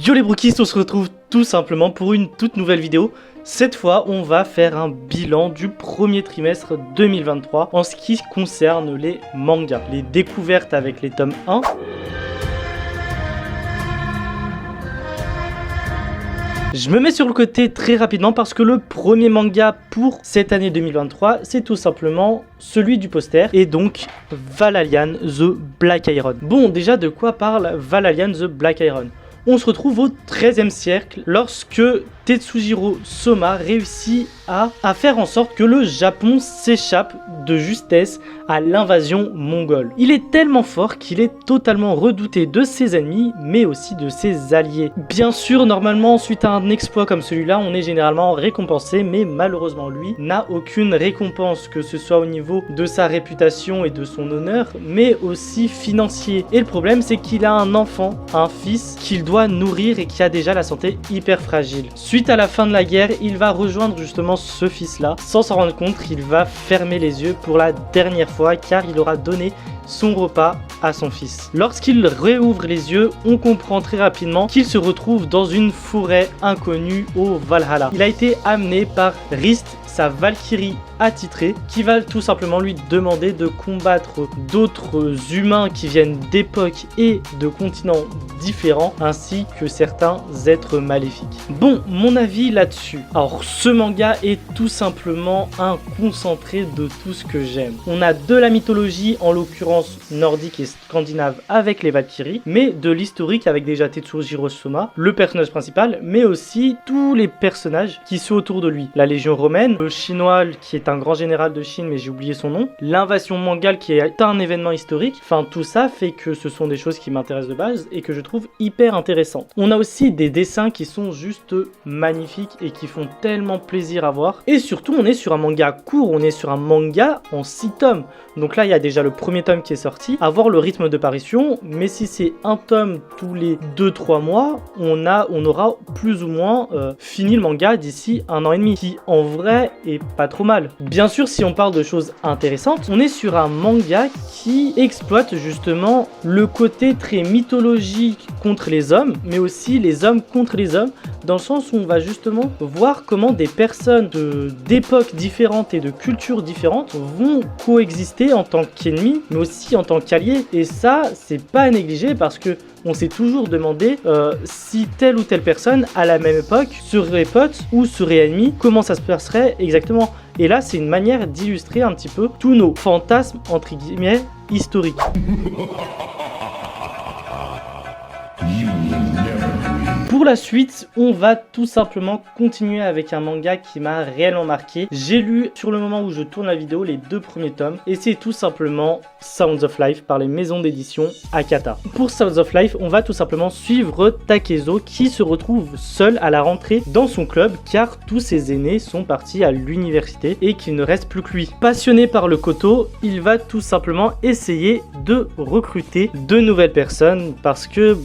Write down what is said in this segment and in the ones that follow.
Yo les brookistes, on se retrouve tout simplement pour une toute nouvelle vidéo. Cette fois, on va faire un bilan du premier trimestre 2023 en ce qui concerne les mangas. Les découvertes avec les tomes 1. Je me mets sur le côté très rapidement parce que le premier manga pour cette année 2023, c'est tout simplement celui du poster et donc Valhalla The Black Iron. Bon, déjà de quoi parle Valhalla The Black Iron? On se retrouve au XIIIe siècle lorsque Tetsujiro Soma réussit à faire en sorte que le Japon s'échappe de justesse à l'invasion mongole. Il est tellement fort qu'il est totalement redouté de ses ennemis, mais aussi de ses alliés. Bien sûr, normalement, suite à un exploit comme celui-là, on est généralement récompensé, mais malheureusement, lui n'a aucune récompense, que ce soit au niveau de sa réputation et de son honneur, mais aussi financier. Et le problème, c'est qu'il a un enfant, un fils, qu'il doit nourrir et qui a déjà la santé hyper fragile. Suite à la fin de la guerre, il va rejoindre justement ce fils-là. Sans s'en rendre compte, il va fermer les yeux pour la dernière fois car il aura donné son repas à son fils. Lorsqu'il réouvre les yeux, on comprend très rapidement qu'il se retrouve dans une forêt inconnue au Valhalla. Il a été amené par Rist, sa Valkyrie attitrée, qui va tout simplement lui demander de combattre d'autres humains qui viennent d'époques et de continents différents, ainsi que certains êtres maléfiques. Bon, mon avis là-dessus. Alors, ce manga est tout simplement un concentré de tout ce que j'aime. On a de la mythologie, en l'occurrence nordique et scandinave avec les Valkyries, mais de l'historique avec déjà Tetsujiro Soma, le personnage principal, mais aussi tous les personnages qui sont autour de lui. La Légion romaine, le chinois qui est un grand général de Chine, mais j'ai oublié son nom, l'invasion mongole qui est un événement historique. Enfin, tout ça fait que ce sont des choses qui m'intéressent de base et que je trouve hyper intéressantes. On a aussi des dessins qui sont juste magnifiques et qui font tellement plaisir à voir. Et surtout, on est sur un manga court, on est sur un manga en 6 tomes. Donc là, il y a déjà le premier tome qui est sorti, à voir le rythme de parution, mais si c'est un tome tous les 2-3 mois, on aura plus ou moins fini le manga d'ici 1 an et demi, qui en vrai est pas trop mal. Bien sûr, si on parle de choses intéressantes, on est sur un manga qui exploite justement le côté très mythologique contre les hommes, mais aussi les hommes contre les hommes, dans le sens où on va justement voir comment des personnes d'époques différentes et de cultures différentes vont coexister en tant qu'ennemis, mais aussi en tant qu'alliés. Et ça, c'est pas à négliger parce que on s'est toujours demandé si telle ou telle personne à la même époque serait pote ou serait ennemi, comment ça se passerait exactement. Et là, c'est une manière d'illustrer un petit peu tous nos fantasmes entre guillemets historiques. Pour la suite, on va tout simplement continuer avec un manga qui m'a réellement marqué. J'ai lu sur le moment où je tourne la vidéo les 2 premiers tomes et c'est tout simplement Sounds of Life par les maisons d'édition Akata. Pour Sounds of Life, on va tout simplement suivre Takezo qui se retrouve seul à la rentrée dans son club car tous ses aînés sont partis à l'université et qu'il ne reste plus que lui. Passionné par le koto, il va tout simplement essayer de recruter de nouvelles personnes parce que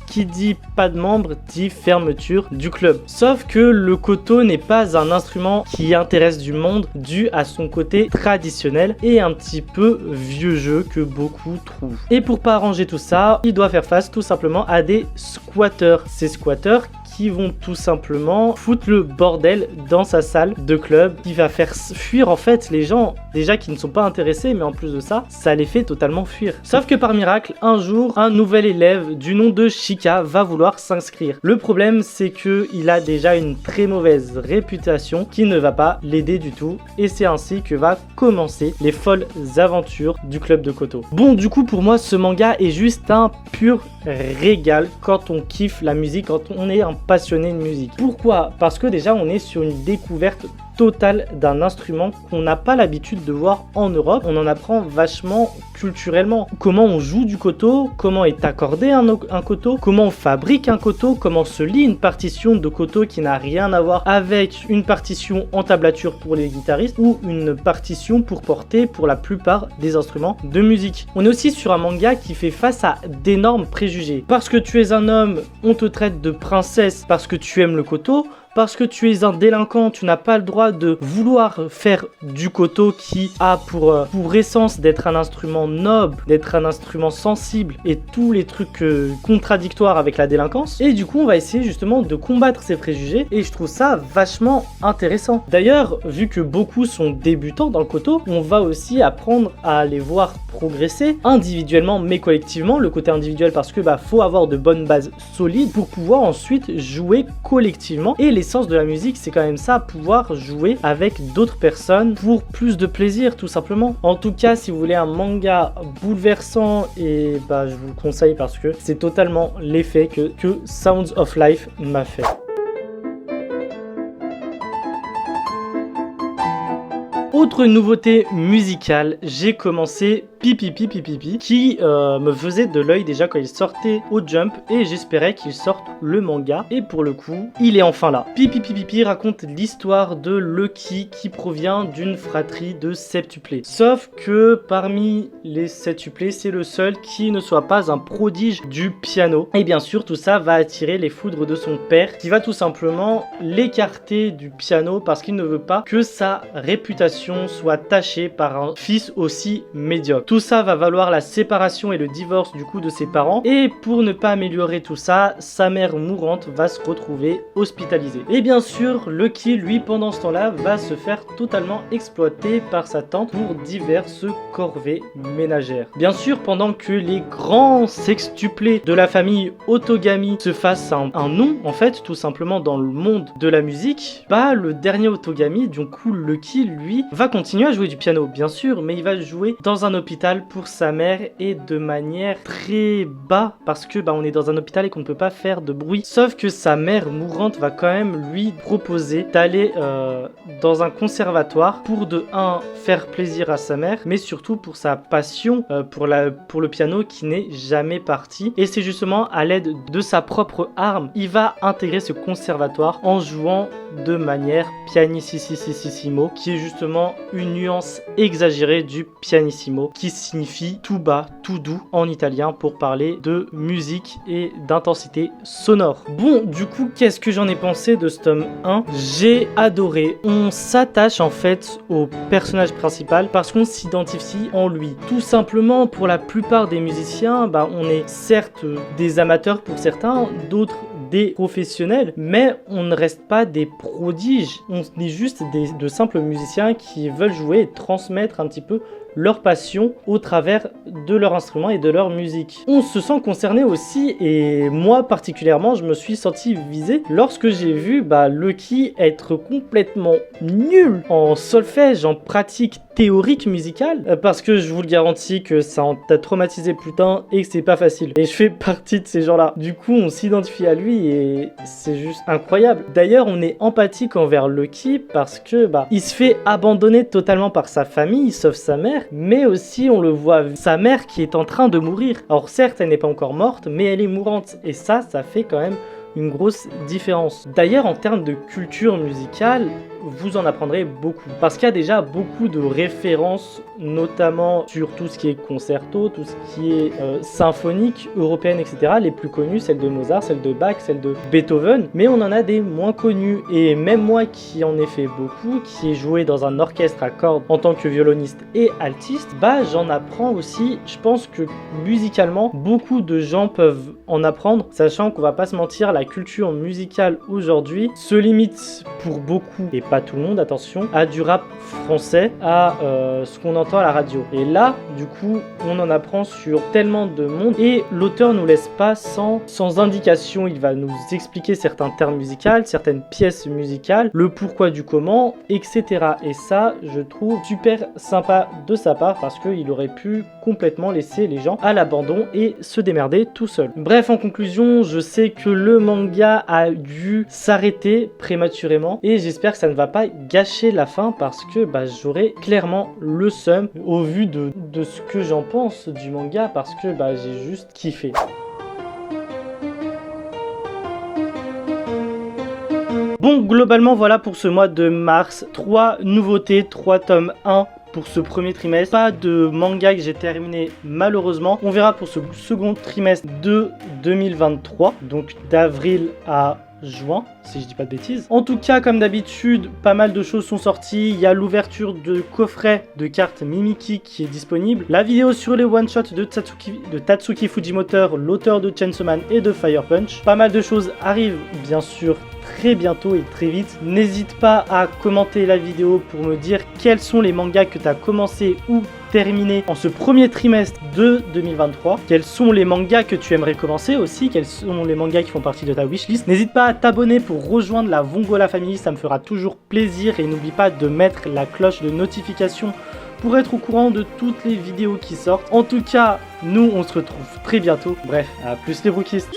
qui dit pas de membres dit fermeture du club. Sauf que le koto n'est pas un instrument qui intéresse du monde dû à son côté traditionnel et un petit peu vieux jeu que beaucoup trouvent. Et pour pas arranger tout ça, il doit faire face tout simplement à des squatteurs. Ces squatteurs qui vont tout simplement foutre le bordel dans sa salle de club, qui va faire fuir en fait les gens déjà qui ne sont pas intéressés, mais en plus de ça, ça les fait totalement fuir. Sauf que par miracle, un jour, un nouvel élève du nom de Shika va vouloir s'inscrire. Le problème, c'est que il a déjà une très mauvaise réputation qui ne va pas l'aider du tout, et c'est ainsi que va commencer les folles aventures du club de koto. Bon, du coup, pour moi, ce manga est juste un pur régal quand on kiffe la musique, quand on est un passionné de musique. Pourquoi? Parce que déjà on est sur une découverte totale d'un instrument qu'on n'a pas l'habitude de voir en Europe. On en apprend vachement culturellement. Comment on joue du koto, comment est accordé un koto, comment on fabrique un koto, comment se lit une partition de koto qui n'a rien à voir avec une partition en tablature pour les guitaristes ou une partition pour porter pour la plupart des instruments de musique. On est aussi sur un manga qui fait face à d'énormes préjugés. Parce que tu es un homme, on te traite de princesse parce que tu aimes le koto. parce que tu es un délinquant, tu n'as pas le droit de vouloir faire du koto qui a pour essence d'être un instrument noble, d'être un instrument sensible et tous les trucs contradictoires avec la délinquance. Et du coup, on va essayer justement de combattre ces préjugés et je trouve ça vachement intéressant. D'ailleurs, vu que beaucoup sont débutants dans le koto, on va aussi apprendre à les voir progresser individuellement mais collectivement. Le côté individuel parce que faut avoir de bonnes bases solides pour pouvoir ensuite jouer collectivement. Et l'essence de la musique, c'est quand même ça, pouvoir jouer avec d'autres personnes pour plus de plaisir tout simplement. En tout cas, si vous voulez un manga bouleversant, et je vous le conseille parce que c'est totalement l'effet que Sounds of Life m'a fait. Autre nouveauté musicale, j'ai commencé Pipipi qui me faisait de l'œil déjà quand il sortait au Jump et j'espérais qu'il sorte le manga et pour le coup il est enfin là. Pipipi raconte l'histoire de Lucky qui provient d'une fratrie de septuplés. Sauf que parmi les septuplés c'est le seul qui ne soit pas un prodige du piano et bien sûr tout ça va attirer les foudres de son père qui va tout simplement l'écarter du piano parce qu'il ne veut pas que sa réputation soit tachée par un fils aussi médiocre. Tout ça va valoir la séparation et le divorce du coup de ses parents et pour ne pas améliorer tout ça, sa mère mourante va se retrouver hospitalisée. Et bien sûr, Lucky lui pendant ce temps-là va se faire totalement exploiter par sa tante pour diverses corvées ménagères. Bien sûr, pendant que les grands sextuplés de la famille Otogami se fassent un nom en fait tout simplement dans le monde de la musique, le dernier Otogami, du coup Lucky lui va continuer à jouer du piano bien sûr, mais il va jouer dans un hôpital pour sa mère et de manière très bas parce que on est dans un hôpital et qu'on ne peut pas faire de bruit. Sauf que sa mère mourante va quand même lui proposer d'aller dans un conservatoire pour de 1 faire plaisir à sa mère, mais surtout pour sa passion pour le piano qui n'est jamais partie. Et c'est justement à l'aide de sa propre arme, il va intégrer ce conservatoire en jouant de manière pianissimo, qui est justement une nuance exagérée du pianissimo, qui signifie tout bas, tout doux en italien pour parler de musique et d'intensité sonore. Bon, du coup, qu'est-ce que j'en ai pensé de ce tome 1 ? J'ai adoré. On s'attache en fait au personnage principal parce qu'on s'identifie en lui. Tout simplement, pour la plupart des musiciens, on est certes des amateurs pour certains, d'autres des professionnels, mais on ne reste pas des prodiges, on est juste de simples musiciens qui veulent jouer et transmettre un petit peu leur passion au travers de leur instrument et de leur musique. On se sent concerné aussi et moi particulièrement je me suis senti visé lorsque j'ai vu Lucky être complètement nul en solfège, en pratique théorique musicale parce que je vous le garantis que ça en t'a traumatisé plus tard et que c'est pas facile. Et je fais partie de ces gens-là. Du coup, on s'identifie à lui et c'est juste incroyable. D'ailleurs, on est empathique envers Lucky parce que il se fait abandonner totalement par sa famille, sauf sa mère, mais aussi on le voit sa mère qui est en train de mourir. Alors certes, elle n'est pas encore morte, mais elle est mourante et ça fait quand même une grosse différence. D'ailleurs, en termes de culture musicale, vous en apprendrez beaucoup. Parce qu'il y a déjà beaucoup de références, notamment sur tout ce qui est concerto, tout ce qui est symphonique, européenne, etc. Les plus connues, celles de Mozart, celles de Bach, celles de Beethoven. Mais on en a des moins connues. Et même moi qui en ai fait beaucoup, qui ai joué dans un orchestre à cordes en tant que violoniste et altiste, j'en apprends aussi. Je pense que musicalement, beaucoup de gens peuvent en apprendre, sachant qu'on va pas se mentir, la culture musicale aujourd'hui se limite pour beaucoup, et pas tout le monde, attention, à du rap français, à ce qu'on entend à la radio. Et là, du coup, on en apprend sur tellement de monde et l'auteur nous laisse pas sans indication. Il va nous expliquer certains termes musicaux, certaines pièces musicales, le pourquoi du comment, etc. Et ça, je trouve super sympa de sa part parce qu'il aurait pu complètement laisser les gens à l'abandon et se démerder tout seul. Bref, en conclusion, je sais que le manga a dû s'arrêter prématurément et j'espère que ça ne va pas gâcher la fin parce que j'aurais clairement le seum au vu de ce que j'en pense du manga parce que j'ai juste kiffé. Bon, globalement, voilà pour ce mois de mars. 3 nouveautés, 3 tomes 1 pour ce premier trimestre. Pas de manga que j'ai terminé malheureusement. On verra pour ce second trimestre de 2023, donc d'avril à juin, si je dis pas de bêtises. En tout cas, comme d'habitude, pas mal de choses sont sorties. Il y a l'ouverture de coffret de cartes Mimikyu qui est disponible. La vidéo sur les one-shots de Tatsuki Fujimoto, l'auteur de Chainsaw Man et de Fire Punch. Pas mal de choses arrivent, bien sûr, très bientôt et très vite. N'hésite pas à commenter la vidéo pour me dire quels sont les mangas que tu as commencé ou terminé en ce premier trimestre de 2023. Quels sont les mangas que tu aimerais commencer aussi, quels sont les mangas qui font partie de ta wishlist. N'hésite pas à t'abonner pour rejoindre la Vongola Family, ça me fera toujours plaisir, et n'oublie pas de mettre la cloche de notification pour être au courant de toutes les vidéos qui sortent. En tout cas, nous on se retrouve très bientôt. Bref, à plus les Brookistes.